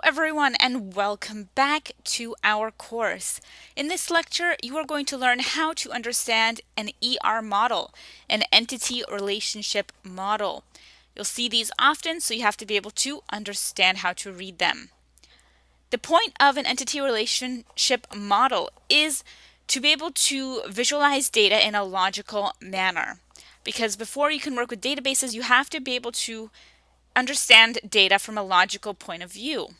everyone, and welcome back to our course. In this lecture, you are going to learn how to understand an ER model, an entity relationship model. You'll see these often, so you have to be able to understand how to read them. The point of an entity relationship model is to be able to visualize data in a logical manner. Because before you can work with databases, you have to be able to understand data from a logical point of view.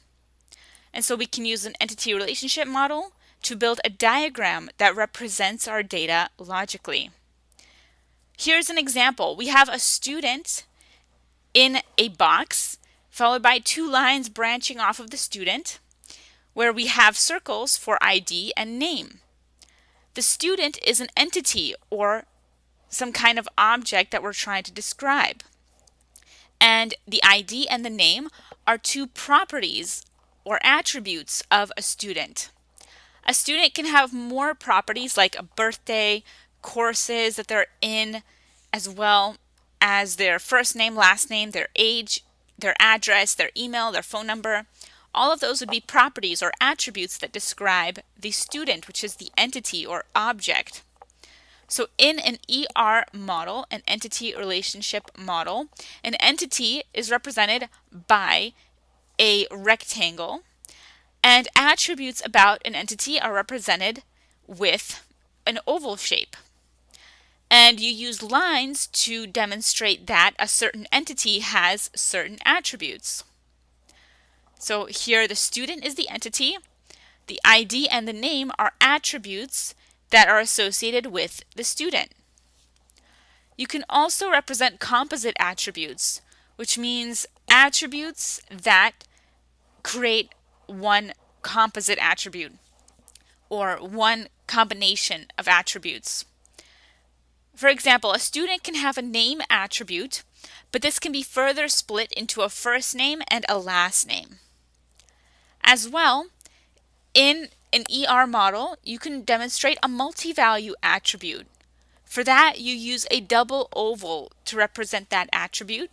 And so we can use an entity relationship model to build a diagram that represents our data logically. Here's an example. We have a student in a box followed by two lines branching off of the student where we have circles for ID and name. The student is an entity or some kind of object that we're trying to describe. And the ID and the name are two properties or attributes of a student. A student can have more properties like a birthday, courses that they're in, as well as their first name, last name, their age, their address, their email, their phone number. All of those would be properties or attributes that describe the student, which is the entity or object. So in an ER model, an entity relationship model, an entity is represented by a rectangle, and attributes about an entity are represented with an oval shape. And you use lines to demonstrate that a certain entity has certain attributes. So here the student is the entity, the ID and the name are attributes that are associated with the student. You can also represent composite attributes, which means attributes that create one composite attribute or one combination of attributes. For example, a student can have a name attribute, but this can be further split into a first name and a last name. As well, in an ER model, you can demonstrate a multi-value attribute. For that, you use a double oval to represent that attribute.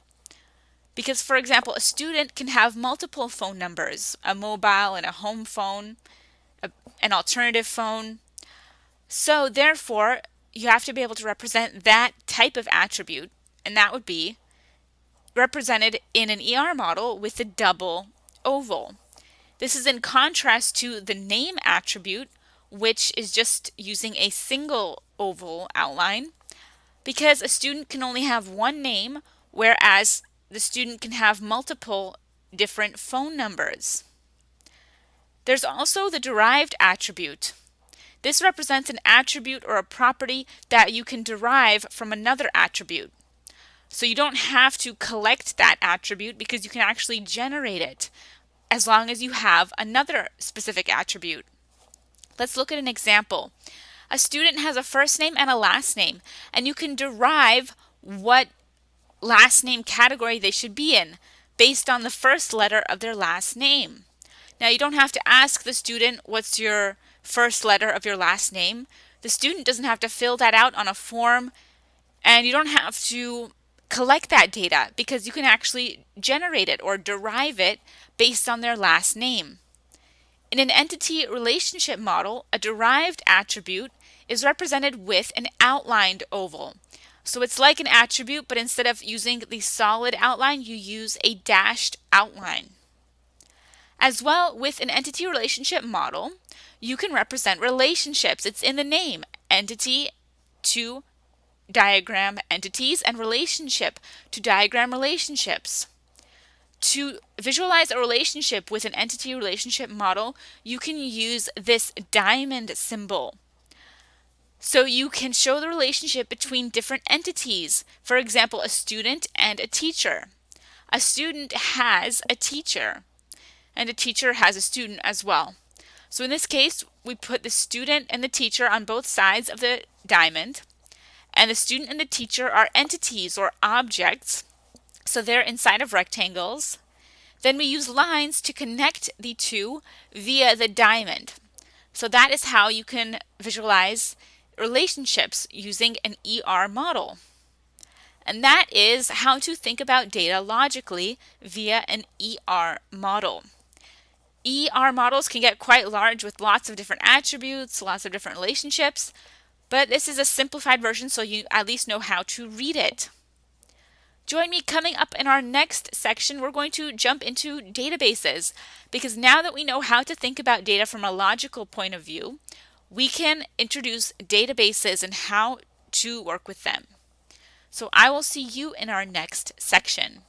Because, for example, a student can have multiple phone numbers, a mobile and a home phone, an alternative phone. So, therefore, you have to be able to represent that type of attribute, and that would be represented in an ER model with a double oval. This is in contrast to the name attribute, which is just using a single oval outline, because a student can only have one name, whereas the student can have multiple different phone numbers. There's also the derived attribute. This represents an attribute or a property that you can derive from another attribute. So you don't have to collect that attribute because you can actually generate it as long as you have another specific attribute. Let's look at an example. A student has a first name and a last name, and you can derive what last name category they should be in based on the first letter of their last name. Now, you don't have to ask the student what's your first letter of your last name. The student doesn't have to fill that out on a form, and you don't have to collect that data because you can actually generate it or derive it based on their last name. In an entity relationship model, a derived attribute is represented with an outlined oval. So it's like an attribute, but instead of using the solid outline, you use a dashed outline. As well, with an entity relationship model, you can represent relationships. It's in the name, entity to diagram entities and relationship to diagram relationships. To visualize a relationship with an entity relationship model, you can use this diamond symbol. So you can show the relationship between different entities. For example, a student and a teacher. A student has a teacher, and a teacher has a student as well. So in this case, we put the student and the teacher on both sides of the diamond, and the student and the teacher are entities or objects, so they're inside of rectangles. Then we use lines to connect the two via the diamond. So that is how you can visualize relationships using an ER model. And that is how to think about data logically via an ER model. ER models can get quite large with lots of different attributes, lots of different relationships, but this is a simplified version so you at least know how to read it. Join me coming up in our next section. We're going to jump into databases because now that we know how to think about data from a logical point of view, we can introduce databases and how to work with them. So I will see you in our next section.